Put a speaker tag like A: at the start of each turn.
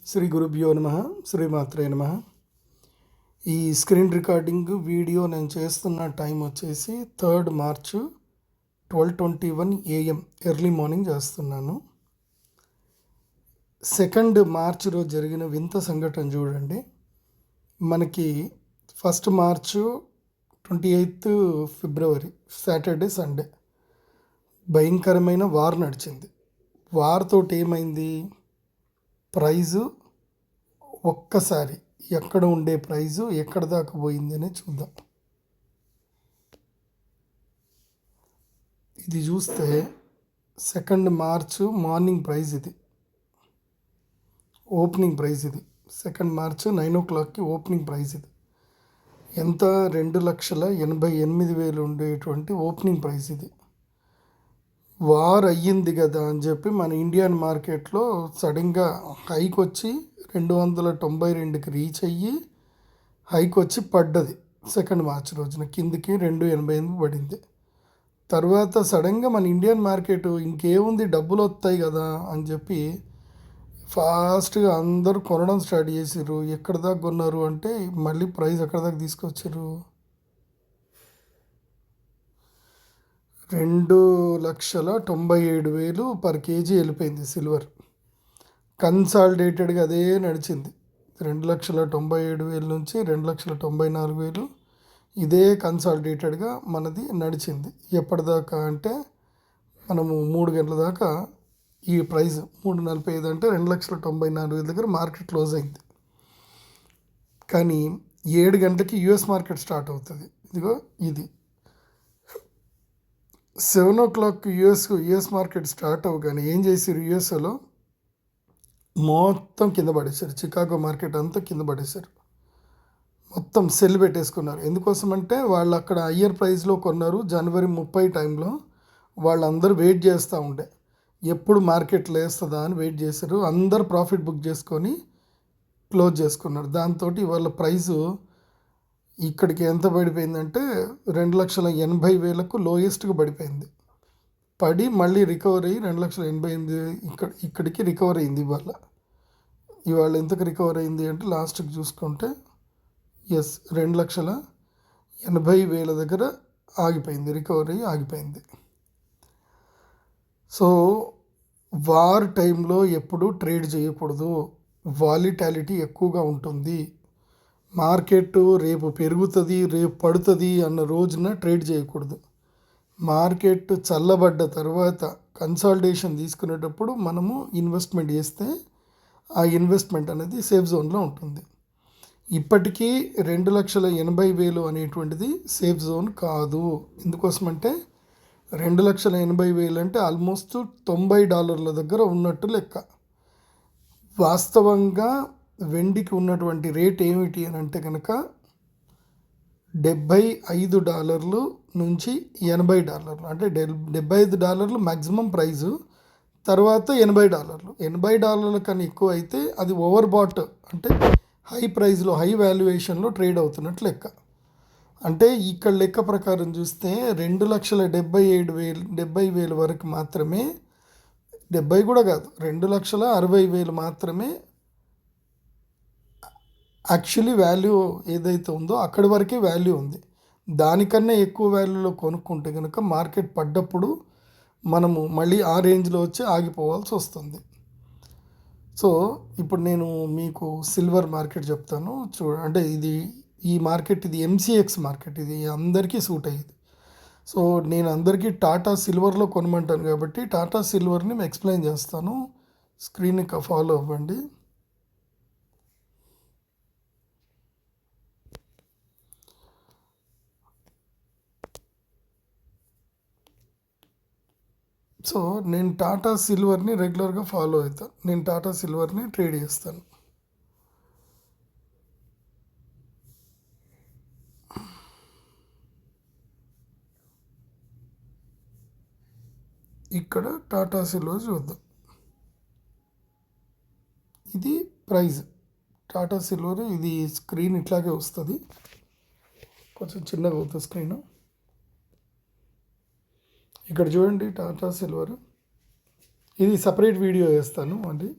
A: శ్రీ గురుభ్యో నమ, శ్రీమాత్రే నమ. ఈ స్క్రీన్ రికార్డింగ్ వీడియో నేను చేస్తున్న టైం వచ్చేసి 3rd March 12:21 AM early morning చేస్తున్నాను. 2nd March రోజు జరిగిన వింత సంఘటన చూడండి. మనకి 1st March 28th February Saturday Sunday భయంకరమైన వార్ నడిచింది. వార్ తోటి ఏమైంది, ప్రైజు ఒక్కసారి ఎక్కడ ఉండే ప్రైజు ఎక్కడ దాకా పోయింది అని చూద్దాం. ఇది చూస్తే 2nd March మార్నింగ్ ప్రైజ్, ఇది ఓపెనింగ్ ప్రైజ్. ఇది 2nd March 9 o'clockకి ఓపెనింగ్ ప్రైజ్. ఇది ఎంత, 2,88,000 ఉండేటువంటి ఓపెనింగ్ ప్రైజ్. ఇది వార్ అయ్యింది కదా అని చెప్పి మన ఇండియన్ మార్కెట్లో సడన్గా హైక్ వచ్చి 292కి రీచ్ అయ్యి హైక్ వచ్చి పడ్డది. 2nd March రోజున కిందికి 288 పడింది. తర్వాత సడన్గా మన ఇండియన్ మార్కెట్ ఇంకేముంది, డబ్బులు వస్తాయి కదా అని చెప్పి ఫాస్ట్గా అందరూ కొనడం స్టార్ట్ చేసారు. ఎక్కడ దాకా కొన్నారు అంటే మళ్ళీ ప్రైస్ ఎక్కడ దాకా తీసుకొచ్చారు, 2,97,000 పర్ కేజీ వెళ్ళిపోయింది సిల్వర్. కన్సాలిడేటెడ్గా అదే నడిచింది. 2,97,000 నుంచి 2,94,000 ఇదే కన్సాలిడేటెడ్గా మనది నడిచింది. ఎప్పటిదాకా అంటే మనము 3 గంటల దాకా ఈ ప్రైస్ 3,45 అంటే 2,94,000 దగ్గర మార్కెట్ క్లోజ్ అయింది. కానీ 7 గంటలకి యుఎస్ మార్కెట్ స్టార్ట్ అవుతుంది. ఇదిగో ఇది 7 o'clock యుఎస్ మార్కెట్ స్టార్ట్ అవ్వగానే ఏం చేశారు, యుఎస్ఏలో మొత్తం కింద పడేశారు. చికాగో మార్కెట్ అంతా కింద పడేశారు. మొత్తం సెల్ పెట్టేసుకున్నారు. ఎందుకోసం అంటే వాళ్ళు అక్కడ హయ్యర్ ప్రైస్లో కొన్నారు. జనవరి 30 టైంలో వాళ్ళందరూ వెయిట్ చేస్తూ ఉండే, ఎప్పుడు మార్కెట్ లేస్తుందా అని వెయిట్ చేశారు. అందరు ప్రాఫిట్ బుక్ చేసుకొని క్లోజ్ చేసుకున్నారు. దాంతో వాళ్ళ ప్రైజు ఇక్కడికి ఎంత పడిపోయిందంటే 2,80,000కు లోయెస్ట్గా పడిపోయింది. పడి మళ్ళీ రికవర్ అయ్యి 2,88,000 ఇక్కడికి రికవర్ అయింది. ఇవాళ ఎంతకు రికవర్ అయింది అంటే లాస్ట్కి చూసుకుంటే 2,80,000 దగ్గర ఆగిపోయింది, రికవర్ అయ్యి ఆగిపోయింది. సో వార్ టైంలో ఎప్పుడు ట్రేడ్ చేయకూడదు. వాలిటాలిటీ ఎక్కువగా ఉంటుంది. మార్కెట్ రేపు పెరుగుతుంది, రేపు పడుతుంది అన్న రోజున ట్రేడ్ చేయకూడదు. మార్కెట్ చల్లబడ్డ తర్వాత కన్సాలిడేషన్ తీసుకునేటప్పుడు మనము ఇన్వెస్ట్మెంట్ చేస్తే ఆ ఇన్వెస్ట్మెంట్ అనేది సేఫ్ జోన్లో ఉంటుంది. ఇప్పటికీ 2,80,000 అనేటువంటిది సేఫ్ జోన్ కాదు. ఎందుకోసమంటే 2,80,000 అంటే ఆల్మోస్ట్ $90 దగ్గర ఉన్నట్టు లెక్క. వాస్తవంగా వెండికి ఉన్నటువంటి రేట్ ఏమిటి అని అంటే కనుక $75 నుంచి $80, అంటే $75 మ్యాక్సిమం ప్రైజు, తర్వాత $80. $80 కన్నా ఎక్కువ అయితే అది ఓవర్ బాట్, అంటే హై ప్రైజ్లో హై వాల్యుయేషన్లో ట్రేడ్ అవుతున్నట్టు లెక్క. అంటే ఇక్కడ లెక్క ప్రకారం చూస్తే 2,77,000 వరకు మాత్రమే, 70 కూడా కాదు, 2,60,000 మాత్రమే యాక్చువల్లీ వాల్యూ ఏదైతే ఉందో అక్కడి వరకే వాల్యూ ఉంది. దానికన్నా ఎక్కువ వాల్యూలో కొనుక్కుంటే కనుక మార్కెట్ పడ్డప్పుడు మనము మళ్ళీ ఆ రేంజ్లో వచ్చి ఆగిపోవాల్సి వస్తుంది. సో ఇప్పుడు నేను మీకు సిల్వర్ మార్కెట్ చెప్తాను అంటే ఈ మార్కెట్, ఇది MCX మార్కెట్, ఇది అందరికీ సూట్ అయ్యేది. సో నేను అందరికీ టాటా సిల్వర్లో కొనమంటాను కాబట్టి టాటా సిల్వర్ని ఎక్స్ప్లెయిన్ చేస్తాను. స్క్రీన్ని ఫాలో అవ్వండి. సో నేను టాటా సిల్వర్ని రెగ్యులర్గా ఫాలో అవుతాను. నేను టాటా సిల్వర్ని ట్రేడ్ చేస్తాను. ఇక్కడ టాటా సిల్వర్ చూద్దాం. ఇది ప్రైజ్ టాటా సిల్వర్. ఇది స్క్రీన్ ఇట్లాగే వస్తుంది, కొంచెం చిన్నగా అవుతుంది స్క్రీన్. ఇక్కడ చూడండి టాటా సిల్వర్. ఇది సపరేట్ వీడియో వేస్తాను అండి.